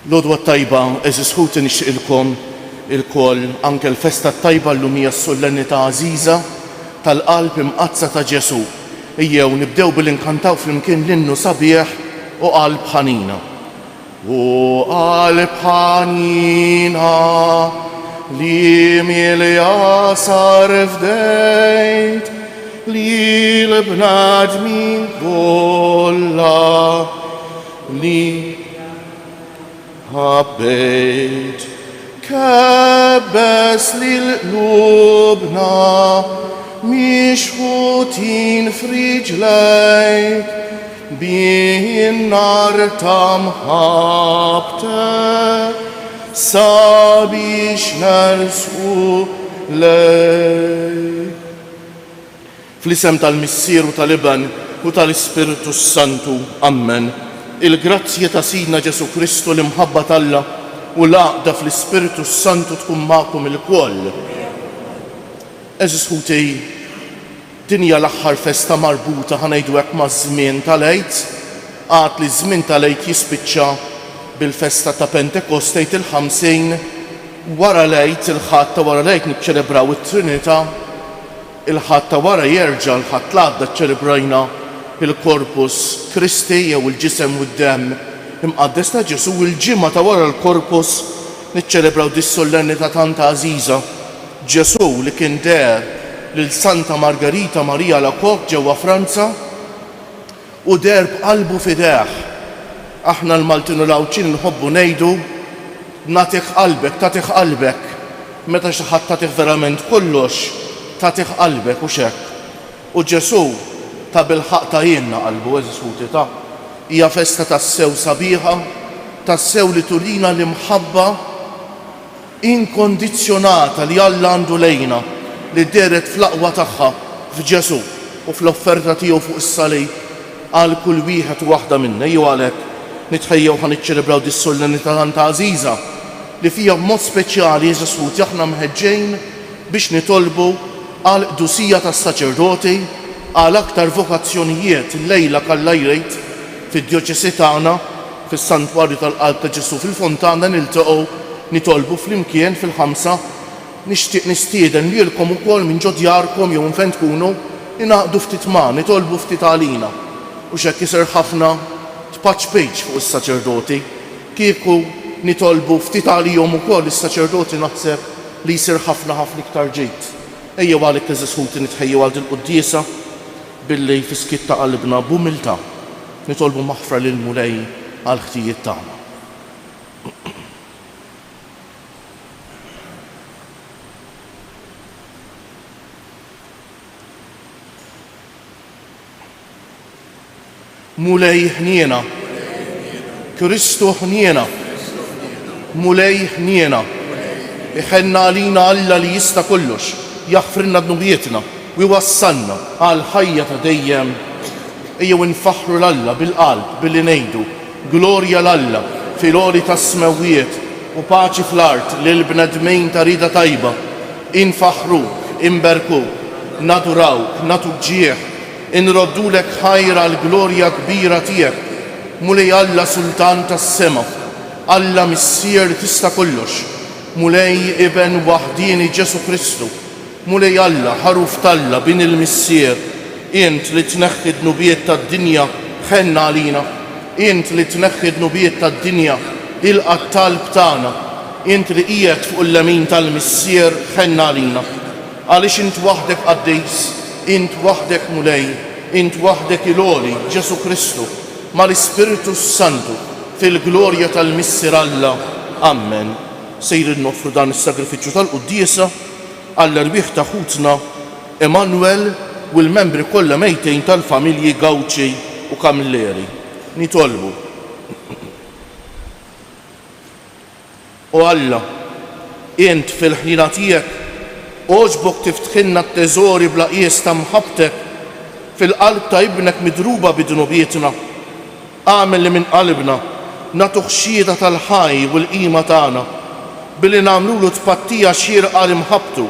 L-għodwa tajba, eżis ħuti nixtieqilkom il-koll anke l-festa tajba llum hija s-solennità għażiża tal-qalb imqazza ta' Ġesu. Ejjew nibdew bil-inkantaw flimkien l-innu sabiħ u qalb ħanina. U qalb ħanina li milja sar fdejt li l-bnadmin kollha li ħabbejt kebbes li l-qlubna mixħutin friġlejk bin-nar ta' mħabtek sabiex nersqu lejk. Fl-isem tal-Missier u tal-Iban u tal-Ispiritu Santu, Amen. Il-grazzja ta' Sidna Ġesu Kristu l-imħabba tal-Alla u l-għaqda fl-Ispiritu Santu tkun magħkom il-koll. Eżis ħuti, dinja l-aħħar festa marbuta ħanejdu hekk maż-żmien tal-Għid, għad li żmien tal-Għid jispiċċa bil-festa ta' Pentekostejt il-50 wara l-Għid, il-ħadd ta' wara l-Għid niċċelebraw it-Trinità, il-ħadd ta' wara jerġa' l-ħadd l-għadda ċċelebrajna il-Korpus Kristi jew il-ġisem u d-demm imqaddes ta' Ġesu, il-ġimgħa ta' wara l-Korpus niċċelebraw dis-solennità tant għażiża Ġesu li kien der lil Santa Margherita Maria Alacoque ġewwa Franza u der b'qalbu fideħ. Aħna l-Maltin u l-Awċin nħobbu ngħidu nagħtih qalbek, tagħtih qalbek. Meta xi ħadd tagħtih verament kollox, tagħtih qalbek u x'hekk. U Ġesu ta' bil-ħaq ta' jenna qalbu eżis ħuti ta' hija festa tas-sew sabiħa, tas-sew li turina l-imħabba inkondizzjonata li Alla għandu lejna li deret fl-aqwa tagħha f'Ġesu u fl-offerta tiegħu fuq is-salib għal kull wieħed u waħda minna. Jew għalhekk nitħejjew ħaniċċelebraw dis-solennità tant għażiża li fija b'mod speċjali eżis ħuti aħna mħeġġejn biex nitolbu għal qdusija tas-saċerdoti għal aktar vokazzjonijiet il-lejla kal-lejlejt fid-djoċesi tagħna fis-Santwarju tal-Qalb ta' Ġesu fil-Fontana niltaqgħu nitolbu flimkien fil-5 nixtieq nistieden lilkom ukoll minn ġo djarkom jew fejn tkunu ingħaqdu ftit ma' nitolbu ftit għalina u x'hekk isir ħafna tpaċ page fuq is-saċerdoti kieku nitolbu ftit għalihom ukoll is-saċerdoti naħseb li jsir ħafna iktar ġid. Ejjew għalhekk eżis ħuti nitħejjew għal din quddiesa billi fiskit ta' qalbna b'umiltà nitolbu maħfra lil Mulej għal ħtijiet tagħna. Mulej ħniena, Kristu ħniena, Mulej ħniena, iħenna għalina Alla li jista' kollox, jaħfrilna dnubietna u jwassalna għal ħajja ta' dejjem. Ejjew infaħru l-Alla bil-qalb billi ngħidu glorja l-Alla fil-għoli tas-smewwiet u paċi fl-art lil bnedmejn ta' rida tajba. Infaħruk, inberkuk, nadurawk, natuk ġieħ, inroddulek ħajra l-glorja kbira tiegħek. Mulej Alla Sultan tas-sema, Alla Missier tista' kollox, Mulej Iben waħdini Ġesu Kristu, Mulej Alla ħaruf talla bin il-Missier, int li tneħħi d-nubiet tad-dinja ħenna għalina, int li tneħħi d-nubiet tad-dinja ilqa' t-talb tagħna, int li qiegħed fuq il-lemin tal-Missier ħenna għalina. Għaliex int waħdek qaddejs, int waħdek Mulej, int waħdek il-għoli Ġesu Kristu mal-Ispiritu Santu fil-glorja tal-Missier Alla. Amen. Sejrin noffru dan is-sagrifiċċju tal-quddiesa għall-erbieħ ta' ħutna Emanuel u l-membri kollha mejtejn tal-familji Gawċi u Kamilleri. Nitolbu. U Alla, int fil-ħnina tiegħek oġbok tiftħilna t-teżori bla qies ta' mħabbtek fil-qalb ta' ibnek midruba bid-dnubietna. Għamel li minn qalbna nagħtuh xhieda tal-ħaj u l-qima tagħna billi nagħmlulu tpattija xierqa li mħabbtu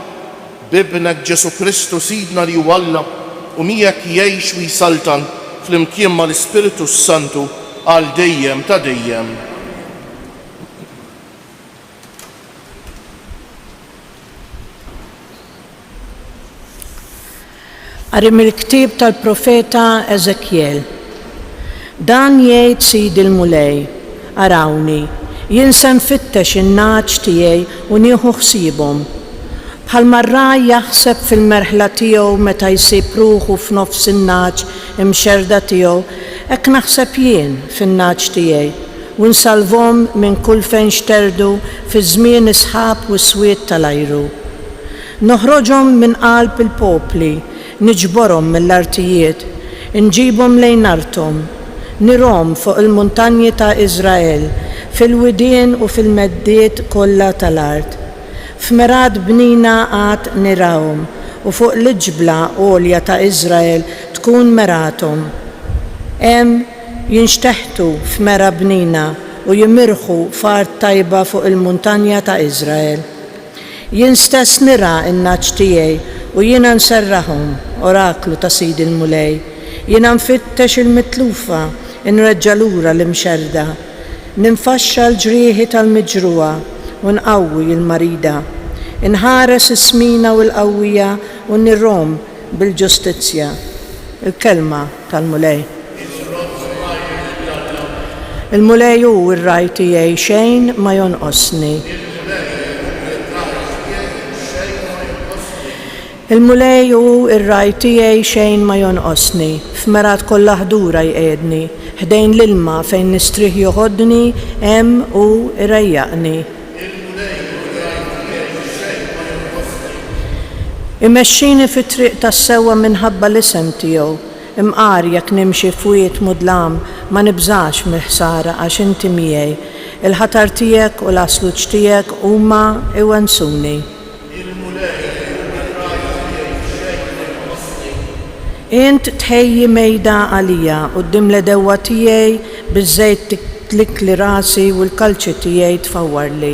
b'ibnek Ġesu Kristu Sidna li huwa Alla u miegħek jgħix u jsaltan fl-imkien mal-Ispiritu Santu għal dejjem ta' dejjem. Qari mill-ktieb tal-profeta Eżekjel. Dan jgħid Sidi l-Mulej, arawni, jien se nfittex in-naċ tiegħi u nieħu ħsiebhom. Bħal marraj jaħseb fil-merħla tiegħu meta jsib ruħu f'nofs in-naċ imxerda tiegħu, hekk naħseb jien fin-naċ tiegħi u nsalvhom minn kull fejn xterdu fi żmien isħab u swied tal-ajru. Noħroġhom minn qalb il-popli, niġborhom mill-artijiet, inġibhom lejn arthom, nirhom fuq il-muntanji ta' Iżrael, fil-widien u fil-meddiet kollha tal-art. F'merad bnina għad nirawhom u fuq l-ġbla għolja ta' Iżrael tkun merathom. Hemm jinxteħtu f'mera bnina u jimirħu f'art tajba fuq il-muntanja ta' Iżrael. Jien stess nira n-naċ tiegħi u jiena nserraħhom, oraklu ta' Sidi l-Mulej. Jiena nfittex il-mitlufa, nreġġa' lura l-imxerda, ninfaxxa l-ġrieħi tal-miġruha u nqawwi l-marida, inħares is-smina u l-qawwija u nirrom bil-ġustizzja. Il-kelma tal-Mulej. Il-Mulej hu r-raj tiegħi xejn ma jonqosni. Il-Mulej hu r-raj tiegħi xejn ma jonqosni, f'merat kollha ħdura jqiegħdni, ħdejn l-ilma fejn nistrieħ joħodni hemm hu irejjaqni. Imexxini fit-triq tas-sewwa minħabba l-isem tiegħu, imqar jekk nimxi fwiet mudlam ma nibżax mill-ħsara għax inti miegħi, il-ħatar tiegħek u l-asluġ tiegħek huma iwensuni. Int tħejji mejda għalija quddiem l-edewwa tiegħi biż-żejt tlikli rasi u l-kalċi tiegħi tfawwarli.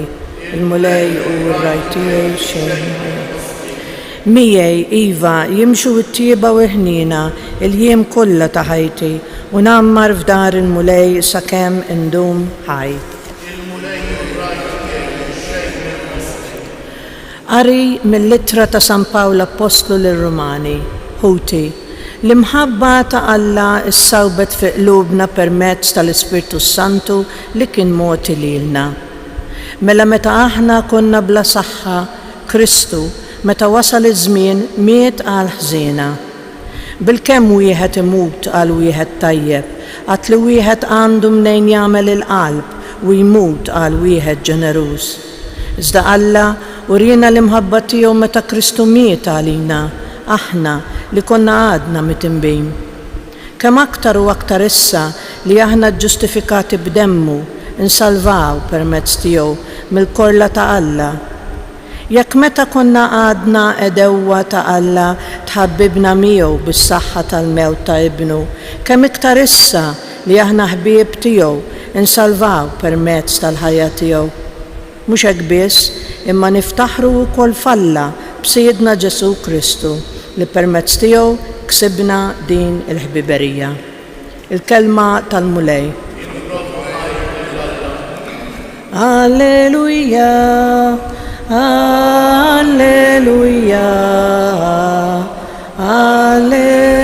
Il-Mulej u r-raj tiegħi xejn. Miegħi iva jimxu t-tieba u ħnina il-jiem kollha ta' ħajti u nammar f'dar il-Mulej sakemm indum ħaj. Qari mill-Littra ta' San Pawl Apostlu lir-Rumani, Ħuti. L-imħabba ta' Alla issawbet fi qlubna permezz tal-Ispirtu Santu li kien mogħti lilna. Mela meta aħna konna bla saħħa, Kristu meta wasal iż-żmien miet għal ħżiena. Bilkemm wieħed imut għal wieħed tajjeb, għat li wieħed għandu mnejn jagħmel il-qalb u jmut għal wieħed ġeneruż. Iżda Alla urina l-imħabba tiegħu meta Kristu miet għalina, aħna li konna għadna mitinbin. Kemm aktar u aktar issa li aħna ġustifikati b'demmu, insalvaw permezz tiegħu mill-korla ta' Alla. Jekk meta konna għadna edewwa ta' Alla tħabbibna miegħu bis-saħħa tal-mewt ta' ibnu, kemm iktar issa li aħna ħbieb tiegħu insalvaw permezz tal-ħajja tiegħu. Mhux hekk biss, imma niftaħru wkoll falla b'Siedna Ġesu Kristu li permezz tiegħu ksibna din il-ħbiberija. Il-kelma tal-Mulej. Alleluja, alleluja, alleluja.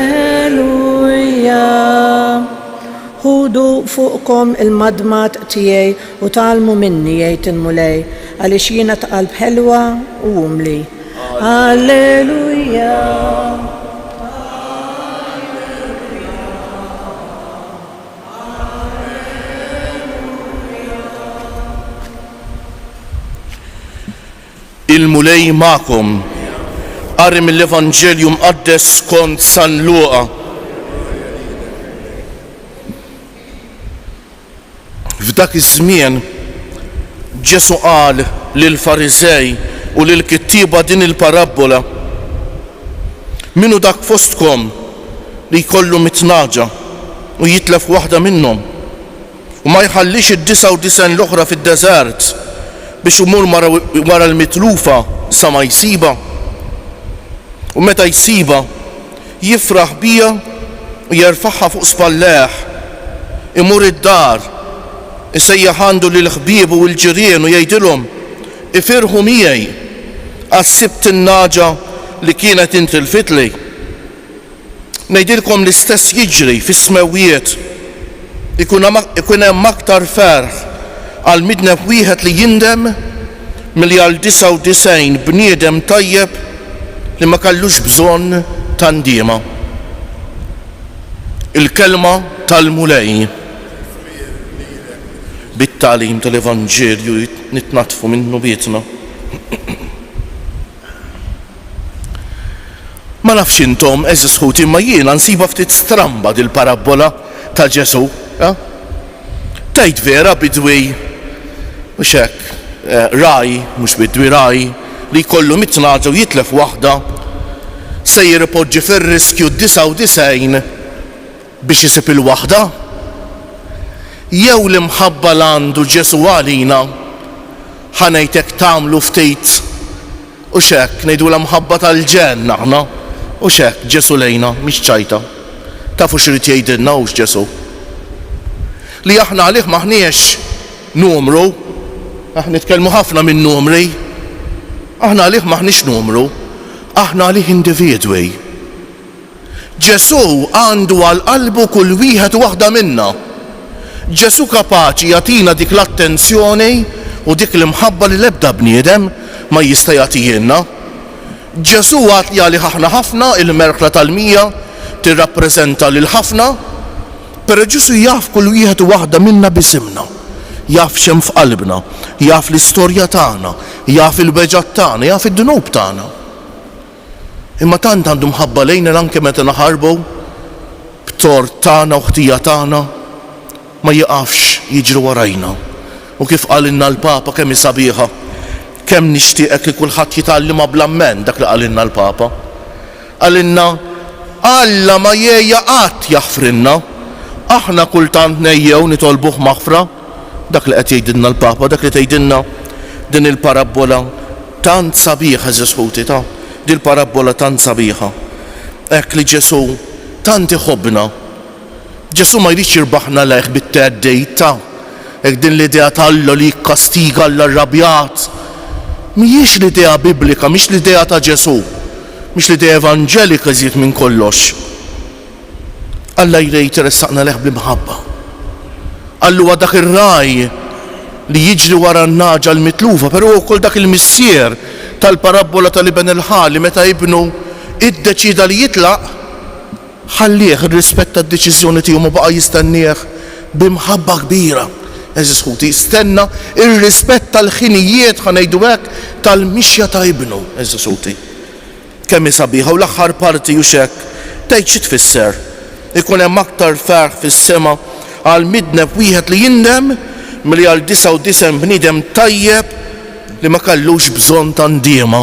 Ħudu fuqkom il-madmat tiegħi u talmu minni jgħid il-Mulej għaliex jiena ta' qalb ħelwa u umli. Alleluja. Il-Mulej ma'kom. Qari mill-Evanġelju mqaddes skont San Luqa. F'dak iż-żmien Ġesu qal lill-Fariżej u lill-kittieba din il-parabola: Minu dak fostkom li jkollu mitnaġa u jitlef waħda minnhom u ma jħallix id-99 l-oħra fid-deżert biex imur wara l-mitlufa sa ma jsiba. U meta jsiba jifraħ biha u jerfaħħa fuq spalleħ, imur id-dar, isejjaħ għandu lill-ħbieb u l-ġirien u jgħidilhom: Ifirħu miegħi għas-sibt in-naġa li kienet intilfitli. Ngħidilkom l-istess jiġri fis-smewwiet. Ikun hemm aktar ferħ għal midneb wieħed li jindem milli għal 99 bniedem tajjeb li ma kellux bżonn ta' ndiema. Il-kelma tal-mulej bit-tagħlim tal-Evanġelju nitnatfu minnu bietna. Ma nafx intom eżis ħuti imma jiena nsiba ftit stramba dil-parabola ta' Ġesu. Tgħid vera bidwi mhux hekk raj, mhux bidwi raj li jkollu mitnaġa u jitlef waħda se jirpoġġi fir-riskju 99 biex isib il-waħda. Jew l-imħabba l-għandu Ġesu għalina ħanejtek tagħmlu ftit u xek ngħidu l-mħabba tal-ġenna aħna u xek Ġesu lejna mhix ċajta. Tafu x'rid jgħidilna hux Ġesu. Li aħna għalih maħniex numru, aħna nitkellmu ħafna minn numri, aħna għalih maħniex numru, aħna għalih individwi. Ġesu għandu għal qalbu kull wieħed u waħda minna. Ġesu kapaċi jagħtina dik l-attenzjoni u dik l-imħabba li l-ebda bniedem ma jista' jagħtihilna. Ġesu għad li għalih aħna ħafna il-merħla tal-mija tirrappreżenta lil ħafna, però Ġesu jaf kull wieħed u waħda minna bisimna. Jaf x'hemm f'qalbna, jaf l-istorja tagħna, jaf il-beġat tagħna, jaf id-dunub tagħna. Imma tant għandu mħabba lejna anke meta naħarbu b'tort tagħna u ħtija tagħna ma jiqafx jiġri warajna. U kif qalinna l-Papa kemm sabiħa, kemm nixtieqek li kulħadd jitgħallima bl-ammen dak li qalinna l-Papa. Qalinna Alla ma jgħejja qatt jaħfrinna, aħna kultant nejjew nitolbuh maħfra, dak li qed jgħidilna l-Papa, dak li tgħidilna din il-parabola tant sabiħa Ġesuti ta' din il-parabola tant sabiħa. Hekk li Ġesu tant iħobbna. Ġesu ma jridx jirbaħna lejh bit-teddejt ta' hekk din l-idea tal-Alla li jikkastiga l-arrabjat. Mhijiex l-idea biblika, mhix l-idea ta' Ġesu, mhix l-idea evanġelika żied minn kollox. Alla jrid iressaqna leħ bl-imħabba. Allu dak ir-raj li jiġri wara n-naġa l-mitlufa, però wkoll dak il-missier tal-parabola tal-Iben il-ħali meta ibnu iddeċida li jitlaq, ħallih ir-rispett tad-deċiżjoni tiegħu ma baqa' jistennieh b'imħabba kbira. Eżis ħuti, jistenna ir-rispett tal-ħinijiet ħanejdu hekk tal-mixja ta' ibnu. Eżis ħuti. Kemm sabiħa u l-aħħar parti u xek tgħid xi tfisser. Ikun hemm aktar ferħ fis-sema għal midneb wieħed li jindem milli għal 99 bniedem tajjeb li ma kellux bżonn ta' ndiema.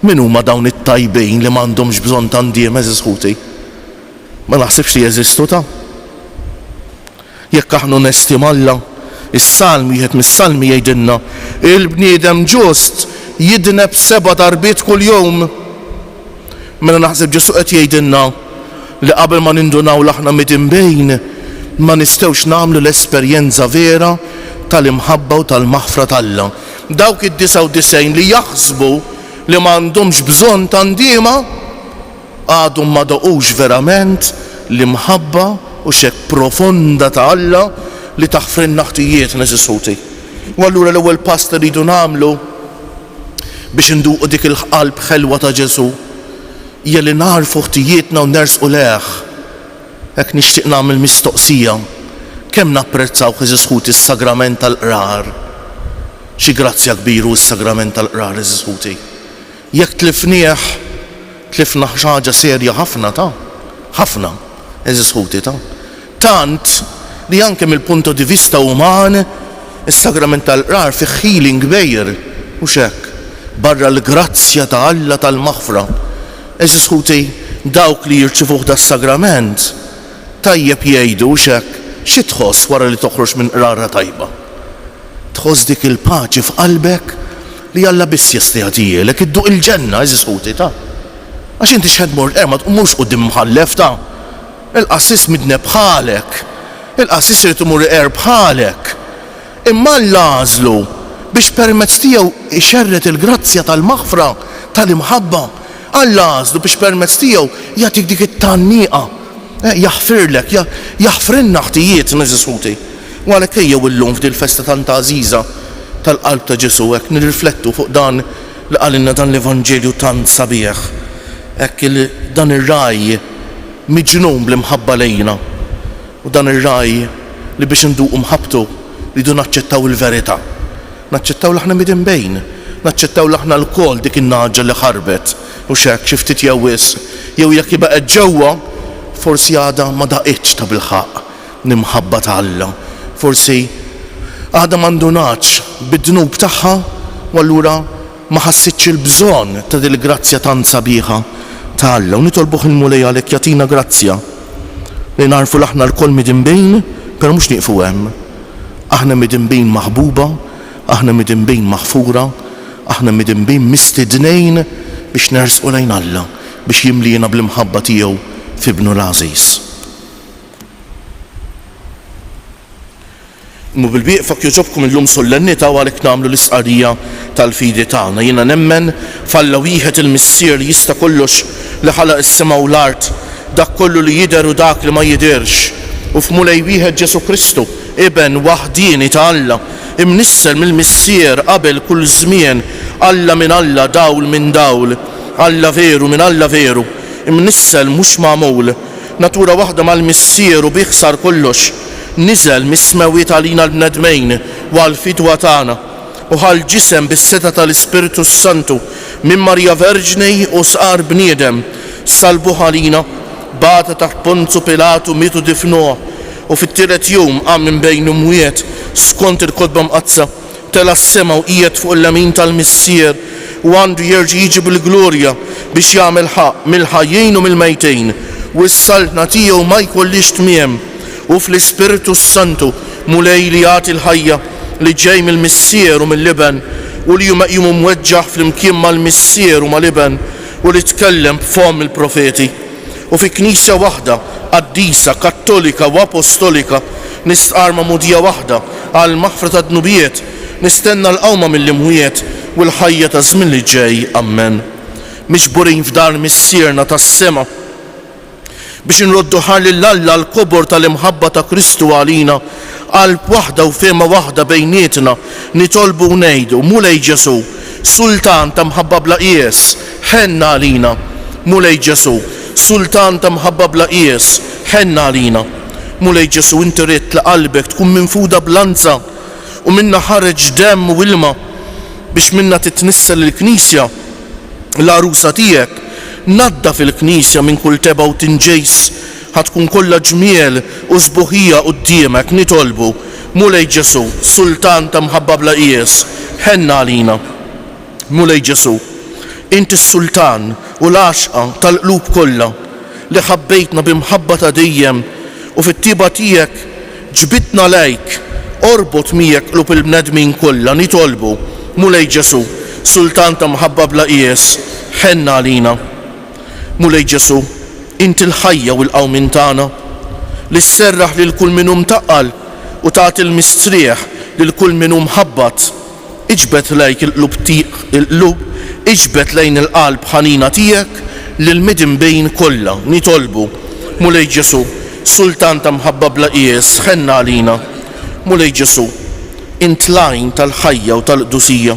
Min huma dawn it-tajbin li m'għandhomx bżonn ta' ndiema eżis ħuti? Ma naħsibx li jeżistu ta'. Jekk aħna onesti Alla, is-salm wieħed mis-salmi jgħidilna il-bniedem ġust jidneb 7 darbiet kull jum. Mela naħseb Ġesu qed jgħidilna li qabel ma nindunaw l-aħna midinbejn ma nistgħux nagħmlu l-esperjenza vera tal-imħabba u tal-maħfra tal-Alla. Dawk id-99 li jaħsbu li m'għandhomx bżonn ta' ndiema għadhom ma doqux verament l-imħabba u xek profonda ta' Alla li taħfrin naħtijiet neżisuti. U allura l-ewwel pass li rridu nagħmlu biex induqu dik il-qalb ħelwa ta' Ġesu hija li narfu ħtijietna u nersqu leħ. Hekk nixtieq nagħmel mistoqsija. Kemm napprezzaw eżisħuti s-sagrament tal-qrar? Xi grazzja kbiru s-sagrament tal-qrar eżisħuti. Jekk tlifnieh, tlifna xi ħaġa serja ħafna ta' ħafna eżisħuti ta'. Tant li anke mill-punto di vista uman is-sagrament tal-qrar fi healing kbir mhux hekk. Barra l-grazzja ta' Alla tal-maħfra. Eżisħuti dawk li jirċifuh das-sagrament tajjeb jgħidu x'hekk xi tħoss wara li toħroġ minn qrara tajba. Tħoss dik il-paċi f'qalbek li Alla biss jista' jagħtihilek idduq il-ġenna eżisħuti ta'. Għax inti x'ħed mort ma tqumux quddiem mħallef ta'. Il-qassis midneb bħalek. Il-qassis irid imur bħalek. Imma l-għażlu biex permezz tiegħu ixerret il-grazzja tal-maħfra tal-imħabba. Alla għażlu biex permezz tiegħu jagħtik dik tan-nieqa. Jaħfirlek, jaħfrinna ħtijiet Eżis Ħuti. U għalhekk ejjew illum f'dil festa tant għażiża tal-qalb ta' Ġesu hekk nirriflettu fuq dan li qalilna dan l-Evanġelju tant sabiħ. Hekk dan ir-raj miġnun bl-imħabba lejna. U dan ir-raj li biex nduqu mħabbtu ridu naċċettaw il-verità. Naċċettaw l-aħna midin bejn, naċċettaw l-aħna l-kol dik in-naġa li ħarbet u xek xi ftit jew jekk baqgħet ġewwa forsi għadha ma daqitx ta' bil-ħaq nimħabba ta' Alla. Forsi għadha ma ndunatx bid-dnub tagħha u allura ma ħassitx il-bżonn ta' dil grazzja tant sabiħa ta' Alla. U nitolbuh il-mulej għalhekk jagħtina grazzja li narfu l-aħna l-kol midin bejn, però mhux nieqfu hemm. Aħna midin bejn maħbuba, aħna midin bejn maħfura, aħna midin bejn mistednejn biex nersqu lejn Alla, biex jimlina bl-imħabba tiegħu f'ibnu l-għażiż. Mu bil-bieqfak joġobkom illum sollennità u għalhekk nagħmlu l-isqarrija tal-fidi tagħna. Jiena nemmen f'Alla wieħed il-Missier li jista' kollox li ħalaq is-sema u l-art, dak kollu li jidher u dak li ma jidherx. U f'Mulej wieħed Ġesu Kristu, Iben waħdini ta' Alla, imnissel mill-Missier qabel kull żmien, Alla minn Alla, dawl minn dawl, Alla veru minn Alla veru, imnissel mhux magħmul, natura waħda mal-Missier u biħsar kollox, niżel mis-smawiet għalina l-bnedmejn u għall-fidwa tagħna u ħal ġisem bis-seta tal-Ispiritu Santu minn Marja Verġnej u sqar bniedem salbuh għalina bata taħt Ponzu Pilatu mietu difnuh u fit-tielet jum qam minn bejn imwiet skont il-kotba mqazza tela s-sema u qiegħed fuq il-lemin tal-Missier u għandu jerġa' jiġi bil-glorja biex jagħmel ħaq mill-ħajjin u mill-mejtejn u s-saltna tiegħu ma jkollix tmiem u fl-Ispiritu Santu mulej li jagħti l-ħajja li ġej mill-Missier u mill-Liben u li jum mweġġaħ fl-imkien mal-Missier u mal-Liben u li tkellem b'fom il-profeti. U fi Knisja waħda, qaddisa, kattolika u apostolika, nistqar mudija waħda għal maħfra ta' dnubijiet, nistenna l-qawma mill-imwiet u l-ħajja ta' żmien li ġej. Amen. Miġburin f'dar missierna tas-sema biex nroddu ħar lill-Alla l-kobor tal-imħabba ta' Kristu għalina, qalb waħda u fema waħda bejnietna, nitolbu u ngħidu Mulej Ġesu, Sultan ta' mħabba bla qies, ħenna għalina. Mulej Ġesu, Sultan ta' mħabba bla qies, ħenna għalina. Mulej Ġesu, inti ridt li qalbek tkun minfuda blanza u minna ħareġ demm u ilma biex minna titnissel il-Knisja l-arusa tiegħek. Nadda fil-Knisja minn kull teba u tinġejs ħatkun kollha ġmiel u sbuħija quddiemek nitolbu Mulej Ġesu, Sultan ta' mħabba bla qies, ħenna għalina. Mulej Ġesu, inti s-Sultan u l-għaxqa tal-qlub kollha li ħabbejtna bimħabba ta' dejjem u fit-tiba tiegħek ġbitna lejk, orbot miegħek qlub il-bnedmin kollha nitolbu Mulej Ġesu, Sultan ta' mħabba bla qies, ħenna għalina. Mulej Ġesu, inti l-ħajja u l-qawmin tagħna li sserraħ lil kull min mtaqqal u tagħti l-mistrieħ lil kull min mħabbat. Iġbed lejk il-qlub, iġbed lejn il-qalb ħanina tiegħek lil midin bejn kollha nitolbu Mulej Ġesu, Sultan ta' mħabba bla qies, ħenna għalina. Mulej Ġesu, int lajn tal-ħajja u tal-qdusija,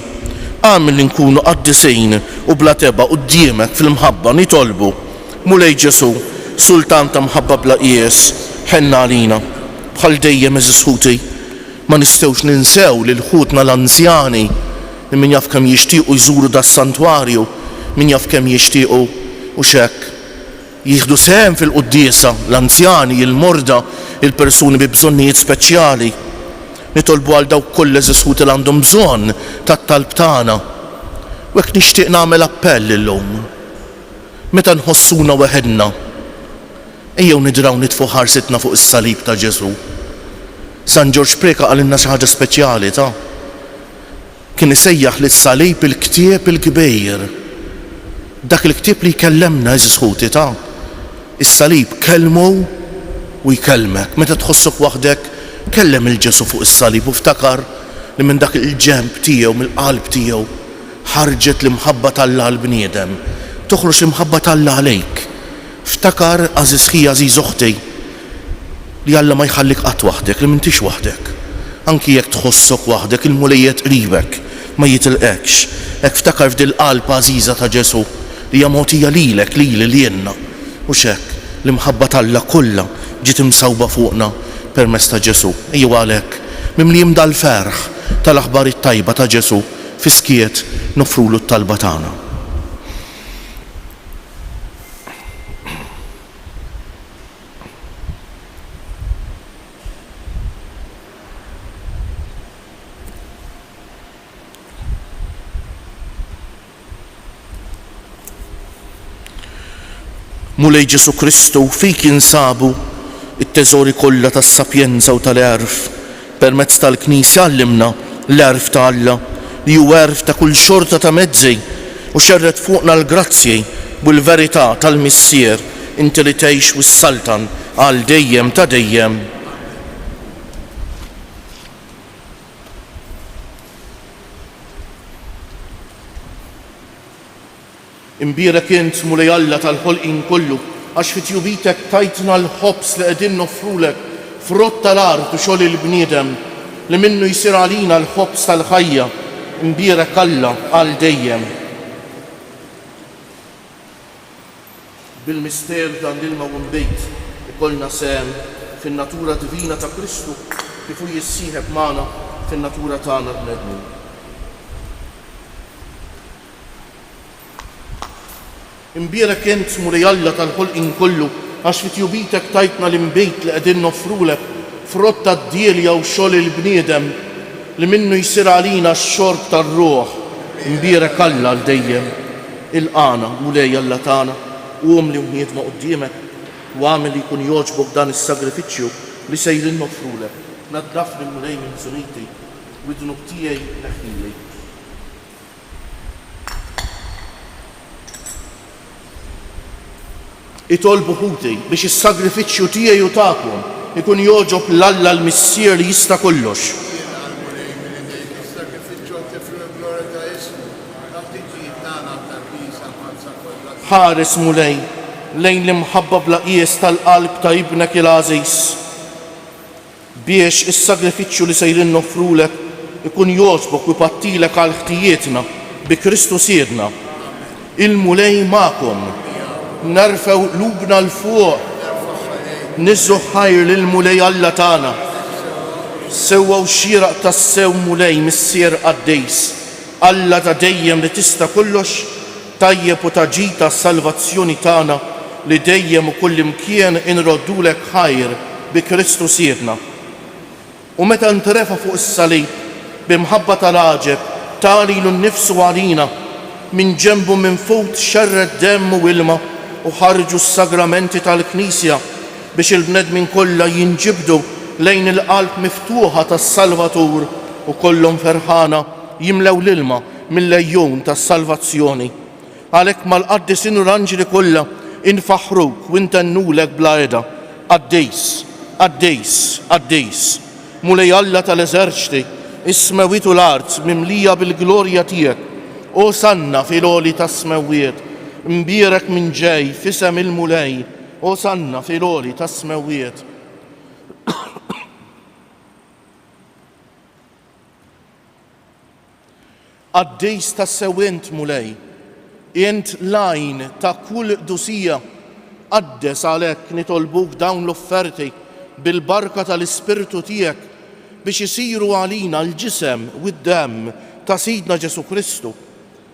għamil li nkunu qaddisejn u bla teba quddiemek fil-mħabba nitolbu Mulej Ġesu, Sultan ta' mħabba bla qies, ħenna għalina. Bħal dejjem Eżis Ħuti, ma nistgħux ninsew lil ħutna l-anzjani li min jaf kemm jixtiequ jżuru das-santwarju, min jaf kemm jixtiequ u xekk jieħdu sehem fil-quddiesa, l-anzjani, il-morda, il-persuni bi bżonnijiet speċjali. Nitolbu għal dawk kollha Eżis Ħuti li għandhom bżonn tat-talb tagħna. U hekk nixtieq nagħmel appell illum. Meta nħossuna weħedna, ejjew nidraw nitfu ħarsitna fuq is-salib ta' Ġesu. San George Preka qalilna xi ħaġa speċjali ta' kien isejjaħ lis-salib il-ktieb il-kbejr. Dak il-ktieb li jkellemna Eżis Ħuti ta' is-salib kellmu u jkellmek. Meta tħossuk waħdek kellem il-Ġesu fuq is-salib u ftakar li minn dak il-ġemb tiegħu mill-qalb tiegħu ħarġet l-imħabba tal-Alla għall-bniedem, toħroġ l-imħabba tal-Alla għalejk ftakar għażiż ħija għażiż uħtej li Alla ma jħallik qatt waħdek, li m'intix waħdek. Anki jekk tħossok waħdek, il-mulejjed qribek ma jitilqekx. Hekk ftakar f'dil qalba għażiża ta' Ġesu li hija mogħtija lilek lili li jenna. U x'hekk l-imħabba t'Alla kollha ġiet imsawba fuqna permezz ta' Ġesu. Ejjew għalhekk mimliem dal-ferħ tal-aħbar it-tajba ta' Ġesu fiskiet nofrulu t-talba tagħna. Mulej Ġesu Kristu fik jinsabu it-teżori kollha tas-sapjenza u tal-għerf. Permezz tal-Knisja għallimna l-għerf ta' Alla li hu għerf ta' kull xorta ta' mezzi u xerret fuqna l-grazzji u l-verità tal-Missier inti li tgħix wis-Saltan għal dejjem ta' dejjem. Imbierek int mulej Alla tal-ħolqien kollu għax fit-tjubitek tajtna l-ħobs li qegħdin nofrulek frott tal-art u xogħol il-bniedem li minnu jsir għalina l-ħobs tal-ħajja. Imbierek Alla għal dejjem. Bil-mister dan l-ilma u mbejt ikollna sehem fin-natura divina ta' Kristu kif hu jissieħeb magħna fin-natura tagħna bnedmin. Imbierek int mulej Alla tal-ħolqien kollu għax fit-tjubitek tajtna l-imbejt li qegħdin nofrulek frott tad-djelja u xogħol il-bniedem li minnu jsir għalina x-xorb tar-ruħ. Imbierek Alla għal dejjem. Il-qana mulej Alla tagħna u li wniedna quddiemek u għamel li jkun jogħġbok dan is-sagrifiċċju li sejrin nofrulek. Naddafni mulej minn żuniti u d-dnub tiegħi neħħili. Itolbu ħuti biex is-sagrifiċċju tiegħi u tagħkom ikun jogħġob l-Alla l-Missier li jista' kollox. Ħares mulej lejn l-imħabba bla qies tal-qalb ta' ibnek il-għażiż biex is-sagrifiċċju li sejrin nofrulek ikun jogħġbok u jpattilek għal ħtijietna bi Kristu siedna. Il-mulej magħkom. Nerfew qlubna l-fuq, niżżu ħajr lill-mulej Alla tagħna. Sewwa u xieraq tas-sew mulej missier qaddejs, Alla ta' dejjem li tista' kollox, tajjeb u taġita s-salvazzjoni tagħna li dejjem u kullimkien inroddulek ħajr bi Kristu siedna. U meta ntrefa fuq is-salib b'imħabba tal-għaġeb talilu nnifsu għalina minn ġenbu minn fuq xerred demm u ilma u ħarġu s-sagramenti tal-Knisja biex il-bnedmin kollha jinġibdu lejn il-qalb miftuħa tas-Salvatur u kollhom ferħana jimlew l-ilma mill-lejjun tas-salvazzjoni. Għalhekk mal-qaddis l-anġli kollha infaħruk u intennulek bla għeda. Qaddejs, qaddejs, qaddejs. Mulej Alla tal-eżerċti, is-smewiet u l-art mimlija bil-glorja tiegħek. Osanna fil-għoli tas-smewiet. Imbierek minn ġej fisem il-mulej, osanna fil-għoli tas-smewiet. Għaddejs tas-sewint mulej, int lajn ta' kull dusija, għaddes għalhekk nitolbuk dawn l-offerti bil-barka tal-Ispirtu tiegħek biex isiru għalina l-ġisem u d-demm ta' Sidna Ġesu Kristu.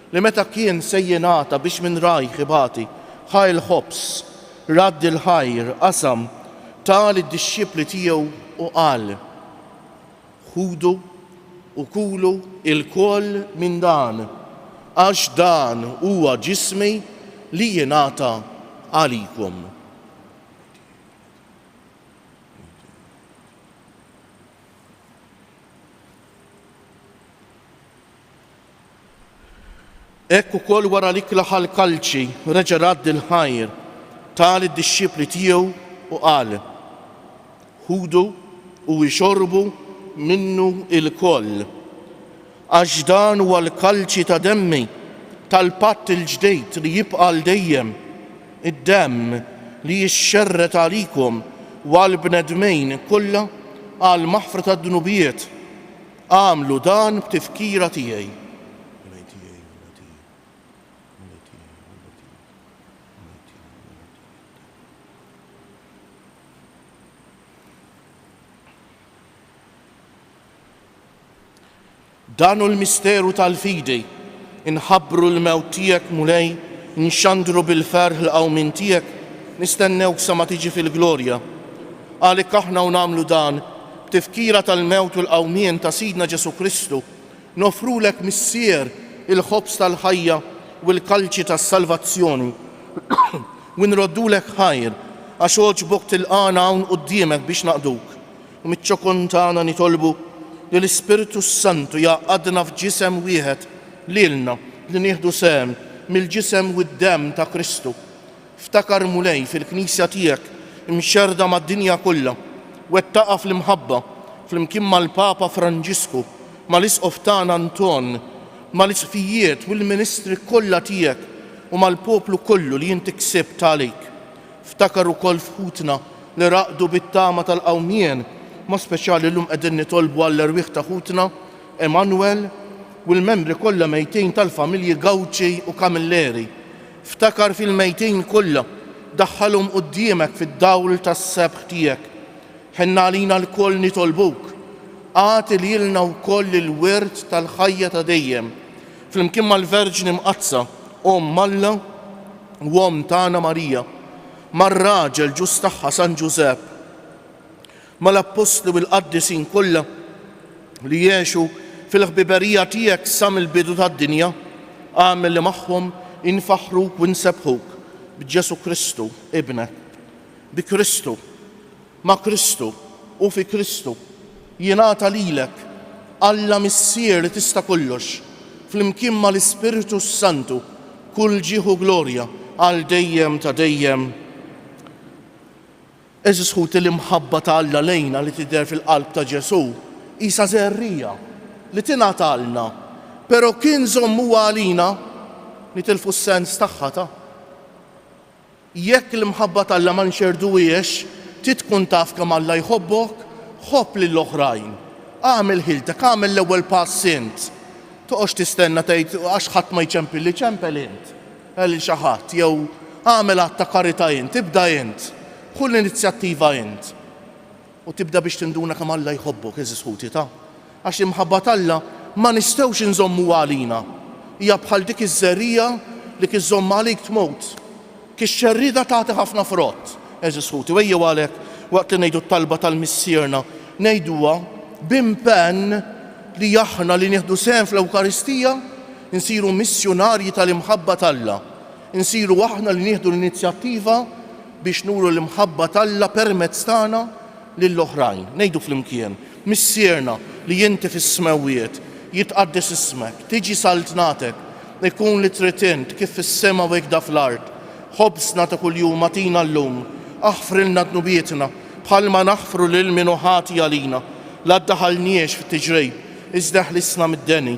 Li meta kien sejjenata biex minn rajħ ibati ħaj l-ħobs, radd il-ħajr, qasam, tal id-disċipli tiegħu u qal: ħudu u kulu il-koll minn dan, għax dan huwa ġismi li jingħata għalikom. Ekk ukoll wara li klaħal kalċi reġa' radd il-ħajr tal id-disċipli tiegħu u qal: ħudu u jxorbu minnu il-koll, għax dan huwa l-kalċi ta' demmi tal-patt il-ġdejt li jibqa' l dejjem, id-demm li jixxerret għalikom u għall-bnedmejn kollha għal maħfra tad-dunubijiet. Għamlu dan b'tifkira tiegħi. Dan hu l-misteru tal-fidi, inħabbru l-mewt tiegħek mulej, nxandru bil-ferħ l-qawmin tiegħek, nistennewk sa ma tiġi fil-glorja. Għalhekk aħna u nagħmlu dan b'tifkira tal-mewt u l-qawmien ta' Sidna Ġesu Kristu, nofrulek missier il-ħobs tal-ħajja u l-kalċi tas-salvazzjoni. U nroddulek ħajr għax oġbok tilqana hawn quddiemek biex naqduk. U miċ-ċokon tagħna nitolbu li l-Ispiritu Santu jaqadna f'ġisem wieħed lilna li nieħdu sehem mill-ġisem u d-demm ta' Kristu. Ftakar mulej fil-Knisja tiegħek imxerda mad-dinja kollha u wettaqa fl-imħabba flimkien mal-Papa Franġisku, mal-Isqof tagħna Anton, mal-isqfijiet u l-ministri kollha tiegħek u mal-poplu kollu li inti ksibt għalik. Ftakar ukoll fħutna li raqdu bit-tama tal-qawmien, ma speċjali llum qegħdin nitolbu għall-erwieħ ta' ħutna Emanuel u l-membri kollha mejtin tal-familji Gawċi u Kamilleri. Ftakar fil-mejtin kollha, daħħalhom quddiemek fid-dawl tas-sebħ tiegħek. Ħenna għalina l-koll nitolbuk, għati lilna wkoll il-wirt tal-ħajja ta' dejjem. Flimkien mal-Verġni Mqazza, Malla u tagħna Marija, mar-raġel ġus tagħha San Ġusepp, mal-Apostlu bil-Qaddisin kollha li jgħixu fil-ħbiberija tiegħek sa mill-bidu tad-dinja, għamel li magħhom infaħruk u nsebħuk b'Ġesu Kristu ibnek. Bi Kristu, ma' Kristu u fi Kristu jingħata lilek Alla missier li tista' kollox, flimkien mal-Ispiritu Santu kull ġieħu glorja għal dejjem ta' dejjem. Eżis ħut l-imħabba ta' Alla lejna li tidher fil-qalb ta' Ġesu isa żerrija li tingħatalna, però kien żommu għalina nitilfu s-sens tagħha ta'. Jekk l-imħabba ta' Alla ma nxerduhiex, tkun taf kemm Alla jħobbok, ħobb lill-oħrajn. Għamel ħiltek, għamel l-ewwel pass int. Toqgħodx tistenna tgħid għax ħadd ma jċempilli, ċempel int. Ħelli xi ħadd jew għamel att ta' karità int, tibda int. Kull inizjattiva int. U tibda biex tinduna kemm Alla jħobbok, eżis ħuti ta'. Għax imħabba Alla ma nistgħux inżommu għalina. Hija bħal dik iż-żerrija li kiżomm għalik tmut. Kix-xerrieda tagħti ħafna frott. Eżis ħuti, u ejjew għalhekk waqt li ngħidu t-talba tal-missierna ngħiduha b'impenn li aħna li nieħdu sehem fl-Ewkaristija insiru missjonarji tal-imħabba t'Alla. Insiru aħna li nieħdu l-inizjattiva biex nuru l-imħabba t'Alla permezz tagħna lill-oħrajn. Ngħidu flimkien, missierna li inti fis-smawiet jitqaddes ismek, tiġi saltnatek, ikun li trid int kif fis-sema u hekk fl-ard. Ħobsna ta' kuljum atina llum, aħfrilna dnubietna bħalma naħfru lil min ħati għalina. La ddaħalniex fit-tiġrej, iżda ħlisna mid-deni.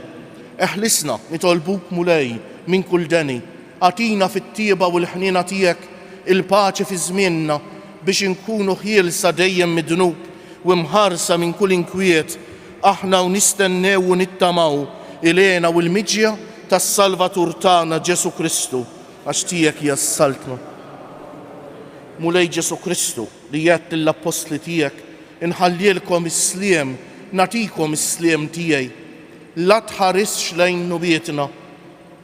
Eħlisna nitolbuk mulej minn kull deni. Atina fit-tieba u l-ħniena tiegħek il-paċi fi żmienna biex inkunu ħielsa dejjem mid-dnub u mħarsa minn kull inkwiet. Aħna u nistennew u nittamaw ilena u l-miġja tas-Salvatur tagħna Ġesu Kristu għax tiegħek jassaltna. Mulej Ġesu Kristu li jgħid lill-apostli tiegħek inħallilkom is-sliem, natikom is-sliem tiegħi. La tħarisx lejn nubietna,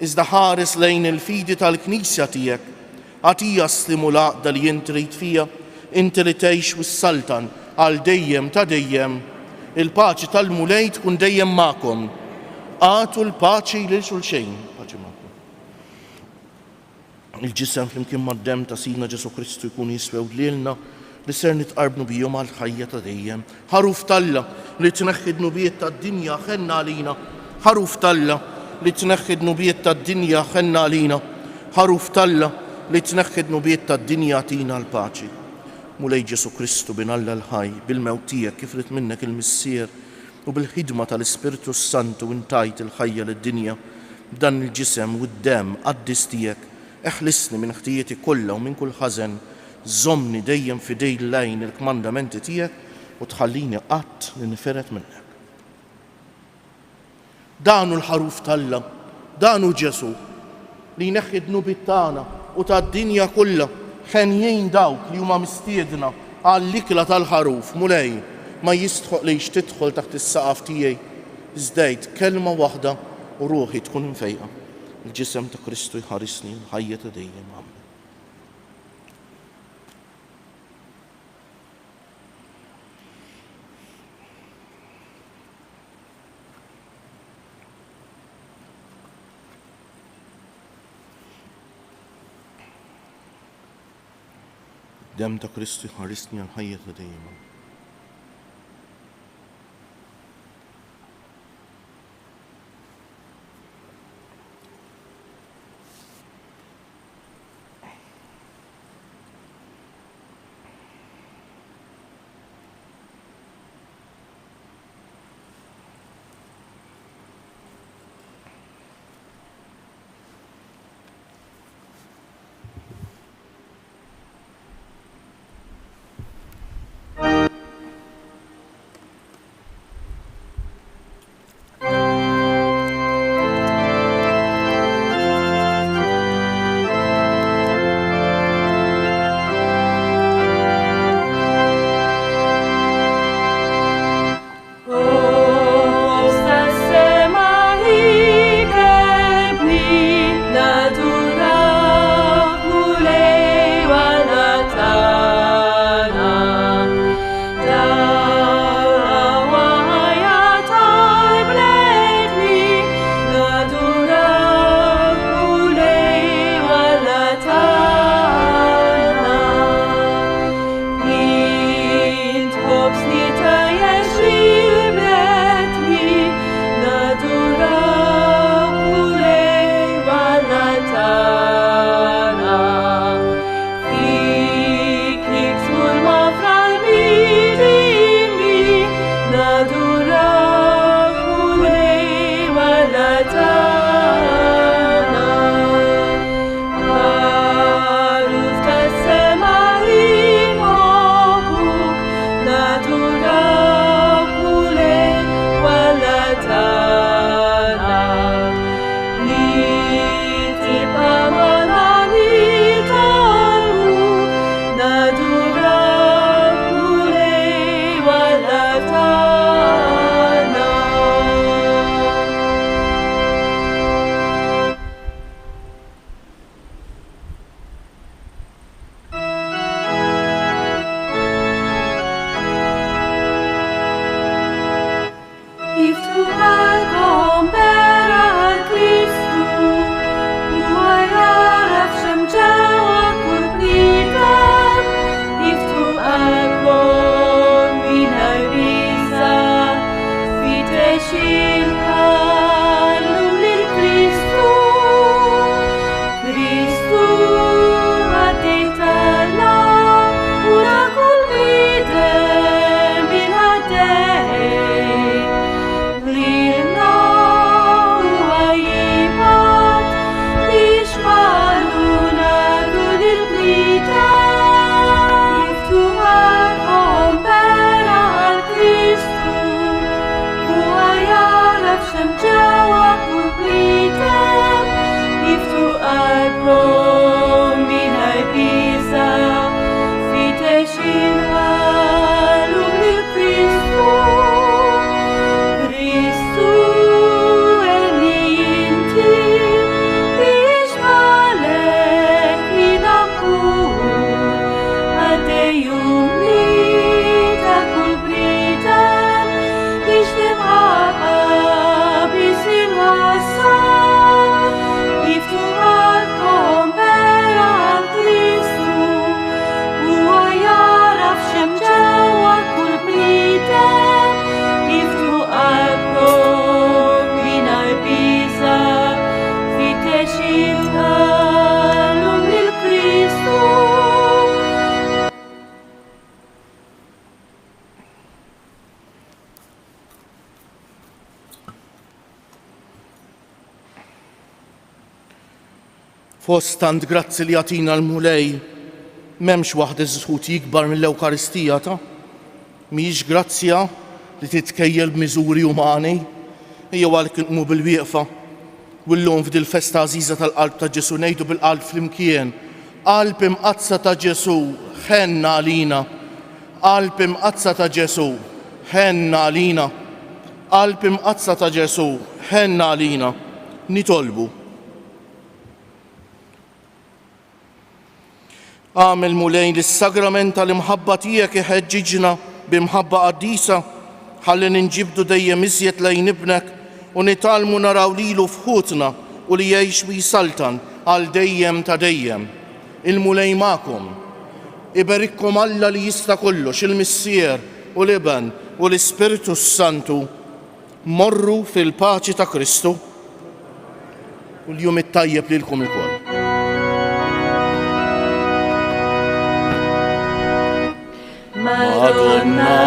iżda ħares lejn il-fidi tal-Knisja tiegħek. Għatija slimu l-għaqda li inti trid fija, inti li tgħix wis-saltan għal dejjem ta' dejjem. Il-paċi tal-mulej tkun dejjem magħkom. Għatu l-paċi lil xulxejn. Paċi magħkom. Il-ġisem flimkien mad-demm ta' Sidna Ġesu Kristu jkun jiswew lilna li ser nitqarbnu bihom għal ħajja ta' dejjem. Ħaruf t'Alla li tneħħi d-nubiet tad-dinja ħenna għalina. Ħaruf t'Alla li tneħħi d-nubiet tad-dinja ħenna għalina. Ħaruf t'Alla li tneħħi d-nubiet tad-dinja tina l-paċi. Mulej Ġesu Kristu bin Alla l-ħaj, bil-mewt tiegħek kif rid minnek il-missier u bil-ħidma tal-Ispiritu Santu intajt il-ħajja lid-dinja b'dan il-ġisem u d-demm qaddis tiegħek. Eħlisni minn ħtijieti kollha u minn kull ħażen. żommni dejjem fidej lejn il-kmandamenti tiegħek u tħallini qatt li niferet minnek. Dan hu l-ħaruf tal-Alla, dan hu Ġesu li jneħħi d-dnubiet tagħna u tad-dinja kollha ħenjin dawk li huma mistiedna għall-ikla tal-ħaruf mulej ma jistħoq li tidħol taħt is-saqaf tiegħi żdejt kelma waħda u ruħi tkun infejqa. Il-ġisem ta' Kristu jħarisni l-ħajja ta' dejjem. Amen. Dem ta' Kristu jħarisni l-ħajja ta' dejjem. Fost tant grazzi li għatina l-mulej M'hemmx waħda żħut jikbar mill-Ewkaristija ta' mhijiex grazzja li titkejjel b'miżuri umani, hija għalhekk inqmu bil-wieqfa u llum f'dil festa għażiża tal-qalb ta' Ġesu ngħidu bil-qalb flimkien. Qalb imqazza ta' Ġesu ħenna għalina. Qalb imqazza ta' Ġesu ħenna għalina. Qalb imqazza ta' Ġesu ħenna għalina. Nitolbu. Għamel mulejn lis-sagrament tal-imħabba tiegħek iħeġġiġna b'imħabba qaddisa ħalli ninġibdu dejjem iżjed lejn ibnek u nitalmu naraw lilu fħutna u li jgħix wi saltan għal dejjem ta' dejjem. Il-mulej magħkom. Iberikkom Alla li jista' kollox, il-Missier u l-Iben u l-Ispiritu Santu. Morru fil-paċi ta' Kristu u l-jum it-tajjeb lilkom ilkoll. Madonna